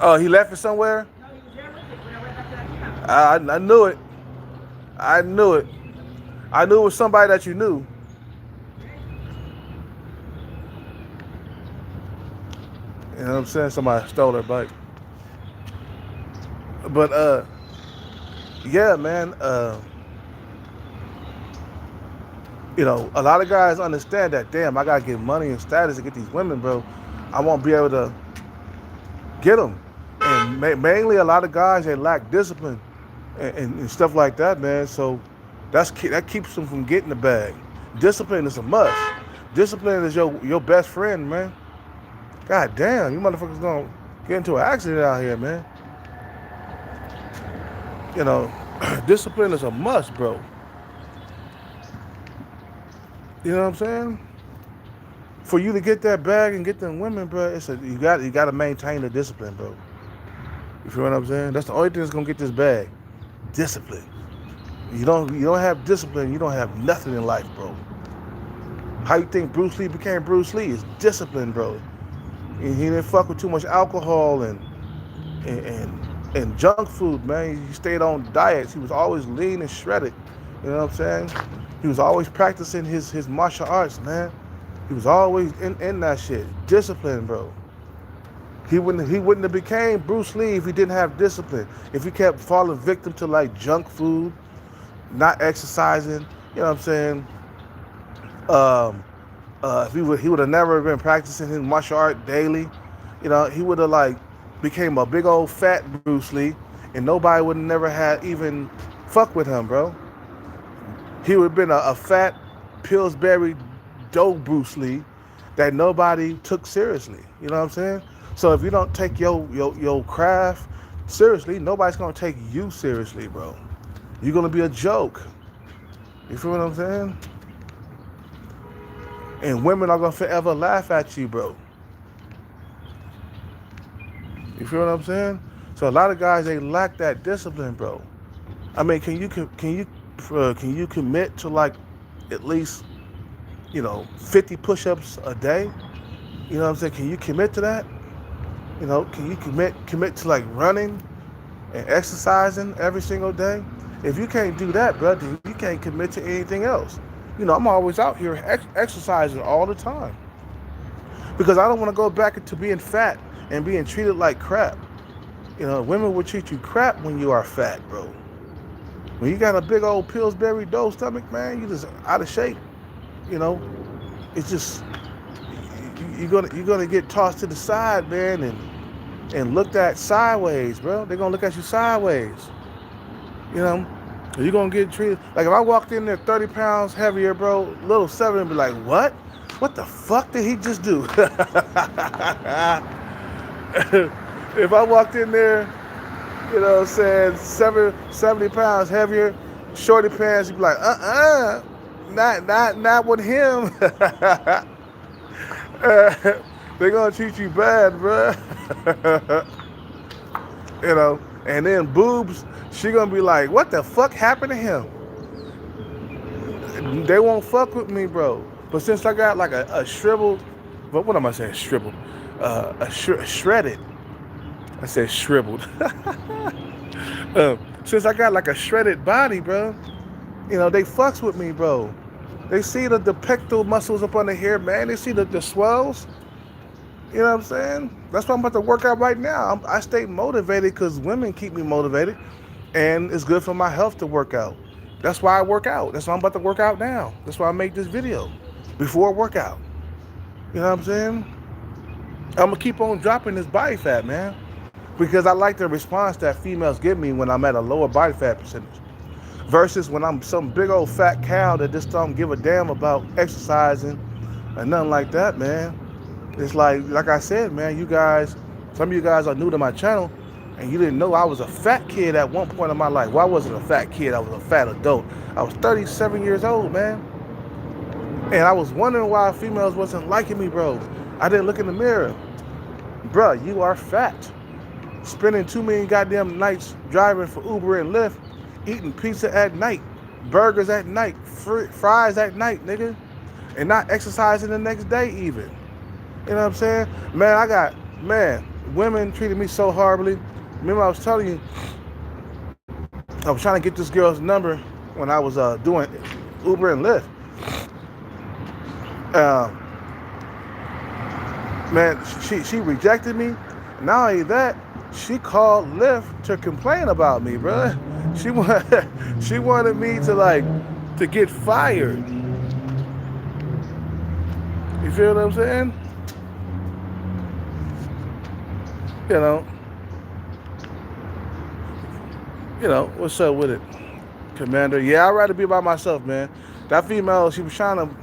Oh, he left it somewhere? No, he was there with it when I went back to that camp. I knew it. I knew it. I knew it was somebody that you knew. You know what I'm saying? Somebody stole her bike. But yeah, man, you know, a lot of guys understand that, damn, I gotta get money and status to get these women, bro. I won't be able to get them. And mainly a lot of guys, they lack discipline and stuff like that, man. So that keeps them from getting the bag. Discipline is a must. Discipline is your best friend, man. God damn, you motherfuckers gonna get into an accident out here, man. You know, discipline is a must, bro. You know what I'm saying? For you to get that bag and get them women, bro, you got to maintain the discipline, bro. You feel what I'm saying? That's the only thing that's gonna get this bag. Discipline. You don't have discipline, you don't have nothing in life, bro. How you think Bruce Lee became Bruce Lee? It's discipline, bro. He didn't fuck with too much alcohol and junk food, man. He stayed on diets. He was always lean and shredded. You know what I'm saying? He was always practicing his martial arts, man. He was always in that shit. Discipline, bro. He wouldn't have became Bruce Lee if he didn't have discipline. If he kept falling victim to like junk food, not exercising, you know what I'm saying? If he would have never been practicing his martial art daily, you know, he would have like became a big old fat Bruce Lee, and nobody would have never had even fuck with him, bro. He would have been a fat Pillsbury dough Bruce Lee that nobody took seriously. You know what I'm saying? So if you don't take your craft seriously, nobody's gonna take you seriously, bro. You're gonna be a joke. You feel what I'm saying? And women are gonna forever laugh at you, bro. You feel what I'm saying? So a lot of guys, they lack that discipline, bro. I mean, can you commit to like at least 50 push-ups a day? You know what I'm saying? Can you commit to that? You know, can you commit to like running and exercising every single day? If you can't do that, bro, then you can't commit to anything else. You know, I'm always out here exercising all the time because I don't want to go back into being fat and being treated like crap. You know, women will treat you crap when you are fat, bro. When you got a big old Pillsbury dough stomach, man, you just out of shape. You know, it's just you're gonna get tossed to the side, man, and looked at sideways, bro. They're gonna look at you sideways. You know, you're gonna get treated like if I walked in there 30 pounds heavier, bro, little seven would be like, what? What the fuck did he just do? If I walked in there, you know what I'm saying, 70 pounds heavier, shorty pants, you'd be like, not with him. They're gonna treat you bad, bro. You know, and then boobs, she gonna be like, what the fuck happened to him? They won't fuck with me, bro. But since I got like a shriveled, but what am I saying? Shriveled, shredded. I said shriveled. Since I got like a shredded body, bro, you know, they fucks with me, bro. They see the pectoral muscles up on the hair, man. They see the swells. You know what I'm saying? That's why I'm about to work out right now. I stay motivated because women keep me motivated. And it's good for my health to work out. That's why I work out. That's why I'm about to work out now. That's why I make this video before I work out. You know what I'm saying? I'm going to keep on dropping this body fat, man. Because I like the response that females give me when I'm at a lower body fat percentage. Versus when I'm some big old fat cow that just don't give a damn about exercising and nothing like that, man. It's like I said, man, you guys, some of you guys are new to my channel and you didn't know I was a fat kid at one point in my life. Well, I wasn't a fat kid, I was a fat adult. I was 37 years old, man. And I was wondering why females wasn't liking me, bro. I didn't look in the mirror. Bruh, you are fat. Spending 2 million goddamn nights driving for Uber and Lyft, eating pizza at night, burgers at night, fries at night, nigga. And not exercising the next day even. You know what I'm saying? Man, women treated me so horribly. Remember I was telling you, I was trying to get this girl's number when I was doing Uber and Lyft. Man, she rejected me. Not only that, she called Lyft to complain about me, bro. She wanted me to get fired. You feel what I'm saying? You know, what's up with it, Commander? Yeah, I'd rather be by myself, man. That female, she was trying to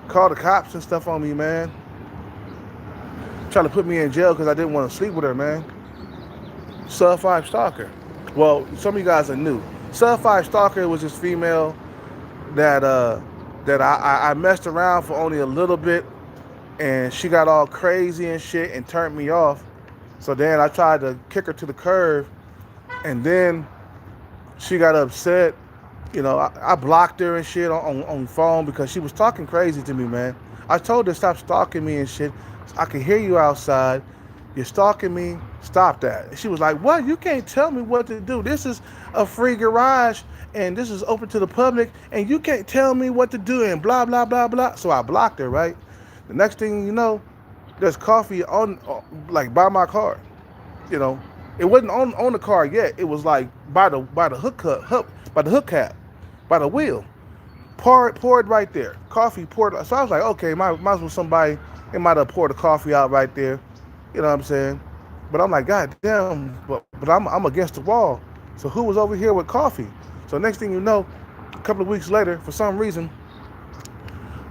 call the cops and stuff on me, man. Trying to put me in jail because I didn't want to sleep with her, man. Sub 5 Stalker. Well, some of you guys are new. Sub 5 Stalker was this female that I messed around for only a little bit, and she got all crazy and shit and turned me off. So then I tried to kick her to the curb, and then she got upset. You know, I blocked her and shit on phone because she was talking crazy to me, man. I told her stop stalking me and shit. I can hear you outside. You're stalking me. Stop that. And she was like, what? You can't tell me what to do. This is a free garage and this is open to the public and you can't tell me what to do and blah, blah, blah, blah. So I blocked her, right? The next thing you know, there's coffee on, like by my car. You know, it wasn't on the car yet. It was like by the hook cap, by the wheel. Poured right there. Coffee poured. So I was like, okay, might as well somebody, they might have poured the coffee out right there. You know what I'm saying? But I'm like, God damn, but I'm against the wall. So who was over here with coffee? So next thing you know, a couple of weeks later, for some reason,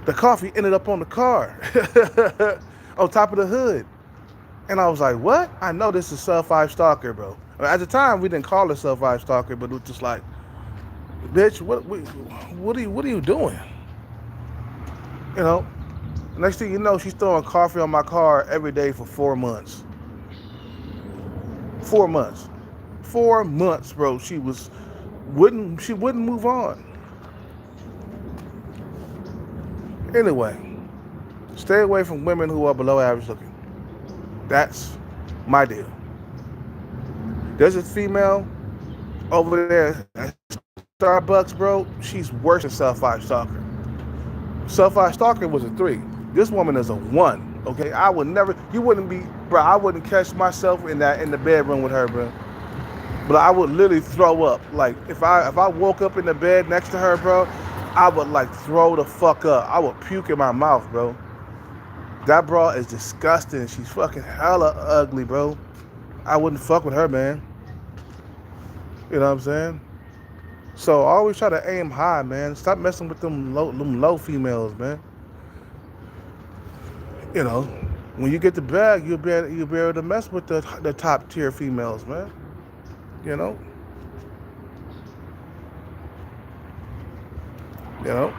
the coffee ended up on the car, on top of the hood. And I was like, what? I know this is Sub 5 Stalker, bro. At the time, we didn't call it Sub 5 Stalker, but it was just like, bitch, what are you doing? You know? Next thing you know, she's throwing coffee on my car every day for 4 months. 4 months. 4 months, bro. She wouldn't move on. Anyway, stay away from women who are below average looking. That's my deal. There's a female over there at Starbucks, bro. She's worse than Sub 5 Stalker. Sub 5 Stalker was a 3. This woman is a 1. Okay, I would never. You wouldn't be, bro. I wouldn't catch myself in the bedroom with her, bro. But I would literally throw up. Like if I woke up in the bed next to her, bro, I would like throw the fuck up. I would puke in my mouth, bro. That bra is disgusting. She's fucking hella ugly, bro. I wouldn't fuck with her, man. You know what I'm saying? So I always try to aim high, man. Stop messing with them low females, man. You know, when you get the bag, you'll be able to mess with the top tier females, man. You know? You know?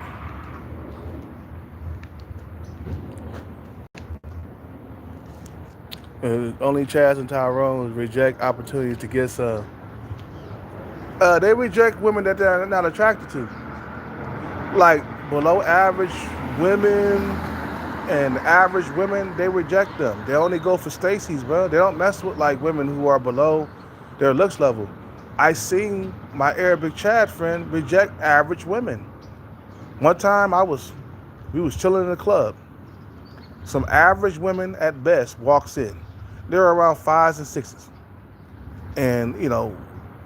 Only Chaz and Tyrone reject opportunities to get some. They reject women that they're not attracted to. Like below average women and average women, they reject them. They only go for Stacy's, bro. They don't mess with like women who are below their looks level. I seen my Arabic Chad friend reject average women. One time we was chilling in the club. Some average women at best walks in. They're around 5s and 6s. And you know,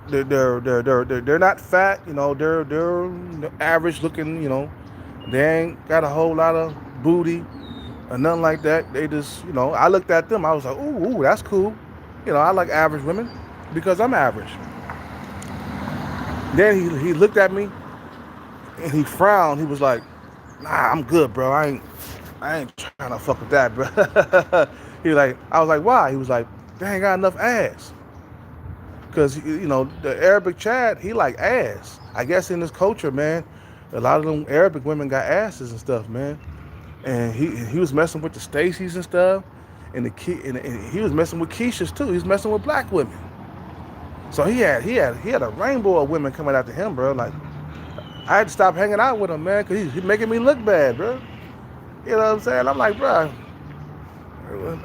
they're not fat, you know, they're average looking, you know. They ain't got a whole lot of booty or nothing like that. They just, you know, I looked at them, I was like, ooh, that's cool. You know, I like average women because I'm average. Then he looked at me and he frowned. He was like, nah, I'm good, bro. I ain't trying to fuck with that, bro. He was like, I was like, why? He was like, they ain't got enough ass. Because, you know, the Arabic Chad, he like ass. I guess in this culture, man, a lot of them Arabic women got asses and stuff, man. And he was messing with the Stacys and stuff. And he was messing with Keishas too. He was messing with black women. So he had a rainbow of women coming after him, bro. Like, I had to stop hanging out with him, man, because he's making me look bad, bro. You know what I'm saying? I'm like, bro,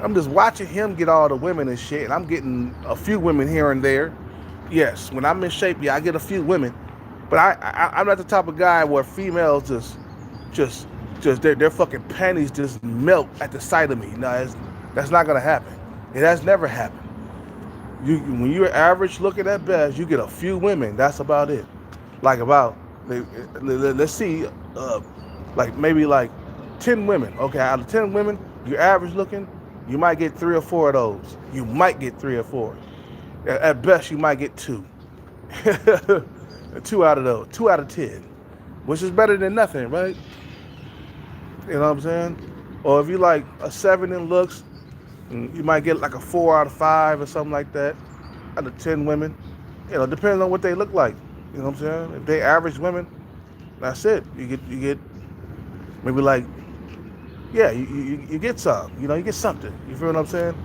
I'm just watching him get all the women and shit, and I'm getting a few women here and there. Yes, when I'm in shape, yeah, I get a few women. But I'm not the type of guy where females just their fucking panties just melt at the sight of me. No, that's not gonna happen. It has never happened. When you're average looking at best, you get a few women. That's about it. Like let's see, like maybe like 10 women. Okay, out of 10 women, you're average looking, you might get 3 or 4 of those. You might get 3 or 4. At best, you might get 2. 2 out of those. 2 out of 10. which is better than nothing, right? You know what I'm saying? Or if you like a 7 in looks, you might get like a 4 out of 5 or something like that out of 10 women. You know, depending on what they look like. You know what I'm saying? If they average women, that's it. You get maybe like, yeah, you get some. You know, you get something. You feel what I'm saying?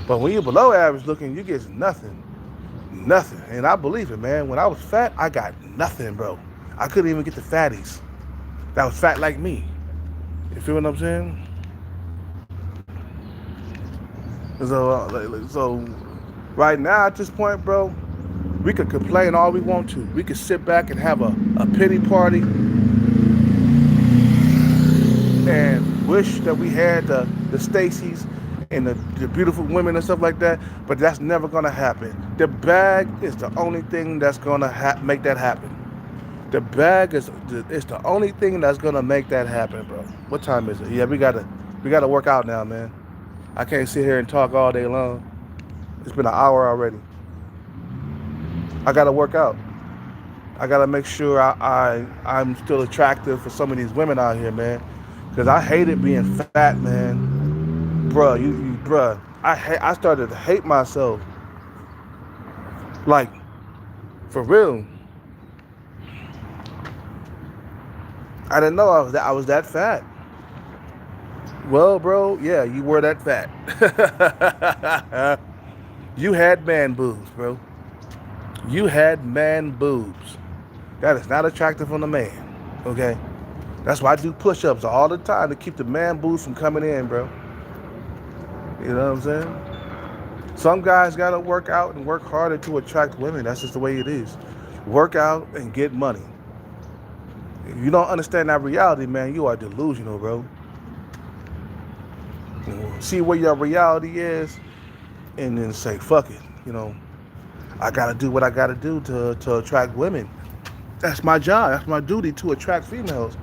But when you're below average looking, you get nothing. Nothing. And I believe it, man. When I was fat, I got nothing, bro. I couldn't even get the fatties that was fat like me. You feel what I'm saying? So right now at this point, bro, we could complain all we want to. We could sit back and have a pity party and wish that we had the Stacys and the beautiful women and stuff like that, but that's never gonna happen. The bag is the only thing that's gonna make that happen. The bag is the only thing that's gonna make that happen, bro. What time is it? Yeah, we gotta work out now, man. I can't sit here and talk all day long. It's been an hour already. I gotta work out. I gotta make sure I'm still attractive for some of these women out here, man. Cause I hated being fat, man. Bruh, I started to hate myself. Like, for real. I didn't know I was that fat. Well, bro, yeah, you were that fat. You had man boobs, bro. You had man boobs. That is not attractive on a man, okay? That's why I do push-ups all the time to keep the man boobs from coming in, bro. You know what I'm saying? Some guys gotta work out and work harder to attract women. That's just the way it is. Work out and get money. If you don't understand that reality, man, you are delusional, bro. See where your reality is and then say, fuck it. You know, I gotta do what I gotta do to attract women. That's my job. That's my duty to attract females.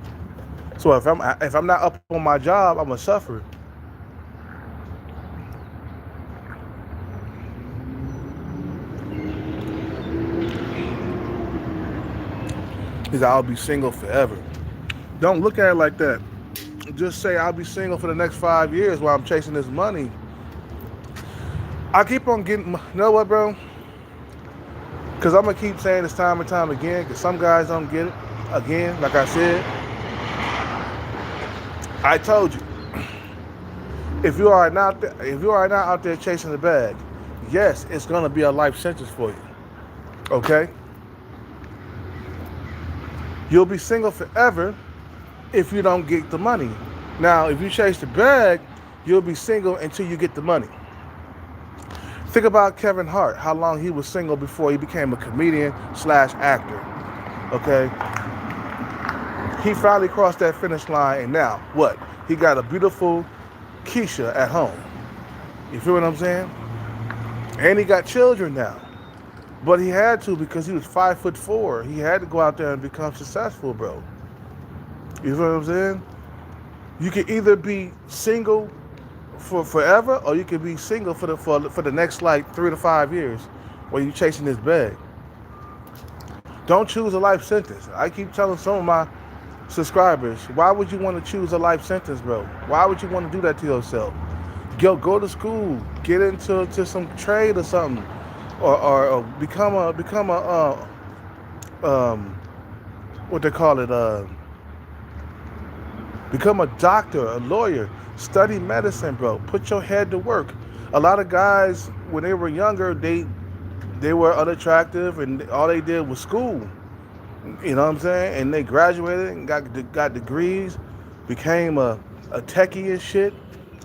So if I'm not up on my job, I'm gonna suffer. Because I'll be single forever. Don't look at it like that. Just say I'll be single for the next 5 years while I'm chasing this money. I keep on getting, you know what, bro? Because I'm going to keep saying this time and time again, because some guys don't get it. Again, like I said, I told you, if you are not out there chasing the bag, yes, it's going to be a life sentence for you. Okay? You'll be single forever if you don't get the money. Now, if you chase the bag, you'll be single until you get the money. Think about Kevin Hart, how long he was single before he became a comedian / actor. Okay? He finally crossed that finish line, and now, what? He got a beautiful Keisha at home. You feel what I'm saying? And he got children now. But he had to because he was 5'4". He had to go out there and become successful, bro. You feel what I'm saying? You can either be single for forever, or you can be single for the next like 3 to 5 years, while you chasing this bag. Don't choose a life sentence. I keep telling some of my subscribers, why would you want to choose a life sentence, bro? Why would you want to do that to yourself? Go to school, get into some trade or something. Or become a what they call it, become a doctor, a lawyer, study medicine, bro. Put your head to work. A lot of guys, when they were younger, they were unattractive and all they did was school. You know what I'm saying? And they graduated and got degrees, became a techie and shit,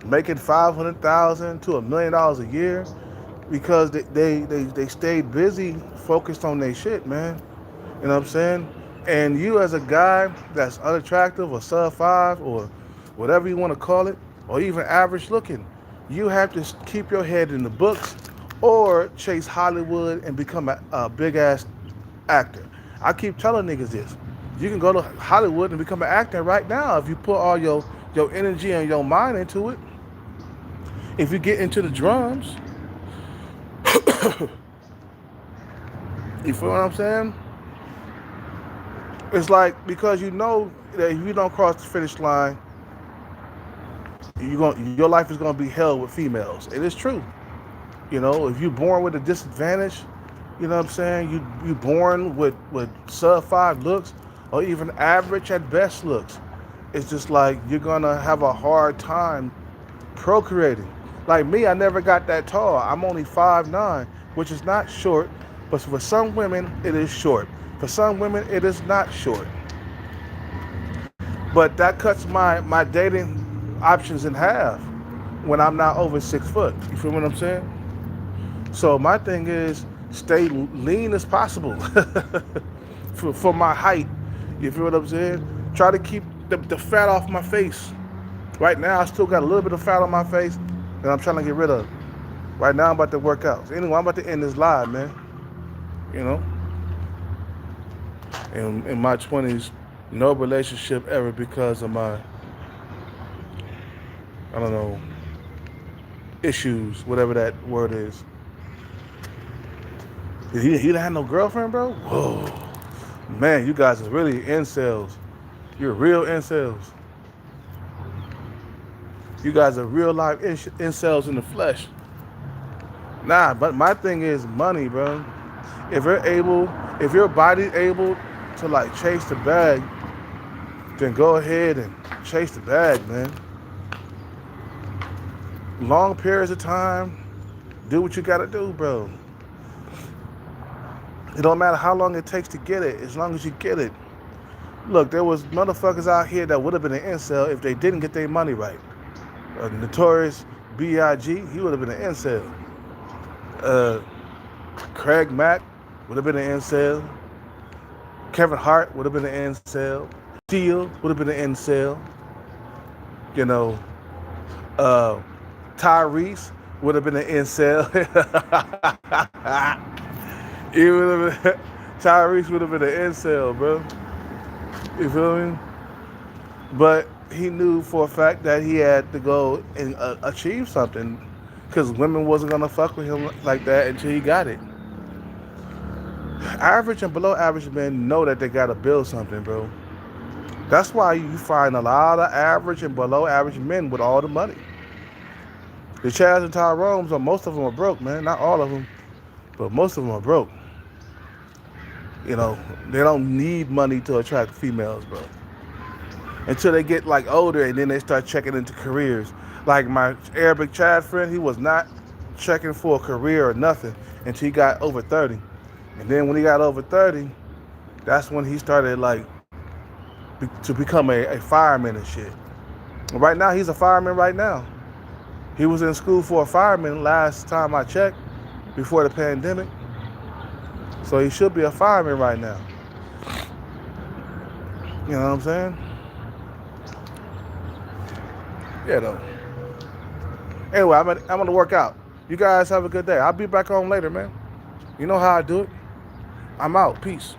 making $500,000 to $1 million a year. Because they stayed busy, focused on their shit, man. You know what I'm saying? And you as a guy that's unattractive or sub-5 or whatever you want to call it, or even average looking, you have to keep your head in the books or chase Hollywood and become a big-ass actor. I keep telling niggas this. You can go to Hollywood and become an actor right now if you put all your energy and your mind into it. If you get into the drums, you feel what I'm saying? It's like because you know that if you don't cross the finish line, your life is gonna be hell with females. It is true. You know, if you're born with a disadvantage, you know what I'm saying? You born with sub 5 looks or even average at best looks. It's just like you're gonna have a hard time procreating. Like me, I never got that tall. I'm only 5'9", which is not short, but for some women it is short. For some women it is not short. But that cuts my dating options in half when I'm not over 6 foot. You feel what I'm saying? So my thing is stay lean as possible for my height. You feel what I'm saying? Try to keep the fat off my face. Right now, I still got a little bit of fat on my face that I'm trying to get rid of. Right now, I'm about to work out. So anyway, I'm about to end this live, man. You know? In my 20s, no relationship ever because of my, I don't know, issues, whatever that word is. He didn't have no girlfriend, bro? Whoa. Man, you guys are really incels. You're real incels. You guys are real life incels in the flesh. Nah, but my thing is money, bro. If your body's able to like chase the bag, then go ahead and chase the bag, man. Long periods of time, do what you gotta do, bro. It don't matter how long it takes to get it, as long as you get it. Look, there was motherfuckers out here that would have been an incel if they didn't get their money right. Notorious B.I.G., he would have been an incel. Craig Mack would have been an incel. Kevin Hart would have been an incel. Steele would have been an incel. You know, Tyrese would have been an incel. Tyrese would have been an incel, bro. You feel me? But he knew for a fact that he had to go and achieve something because women wasn't going to fuck with him like that until he got it. Average and below average men know that they got to build something, bro. That's why you find a lot of average and below average men with all the money. The Chads and Tyrones, most of them are broke, man. Not all of them, but most of them are broke. You know, they don't need money to attract females, bro. Until they get like older and then they start checking into careers. Like my Arabic Chad friend, he was not checking for a career or nothing until he got over 30. And then when he got over 30, that's when he started like to become a fireman and shit. And right now, he's a fireman right now. He was in school for a fireman last time I checked, before the pandemic. So he should be a fireman right now. You know what I'm saying? Yeah, though. Anyway, I'm gonna work out. You guys have a good day. I'll be back on later, man. You know how I do it. I'm out. Peace.